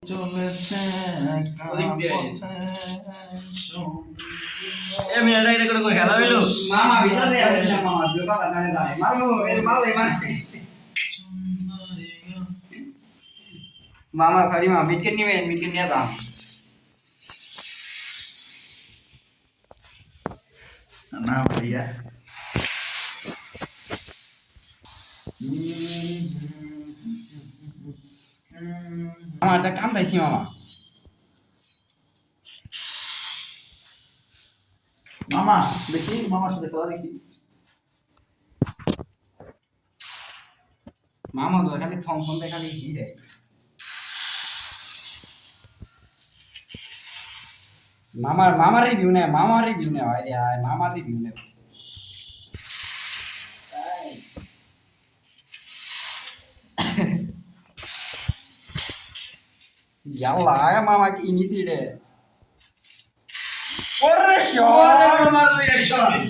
চলেছে একা ওদিক দিয়ে আয়। পথে এ মিয়াটা এটা করে খেলা হইলো মামা ভিতরে আসছে মামা দুপালা জানে জানে মারো এর মারলে মারছে মামা সরি মামা বিটকে নিয়ে দাও না ভাইয়া মামা এটা কান্দাইছি মামা মামা দেখি মামার সাথে খেলা দেখি মামা তো খালি থমথম দে খালি হিরে মামার রিভিউ নে হয় রে আয় মামার রিভিউ নে ইয়াল্লা আয় মামা কি নিছি রে ওরে শট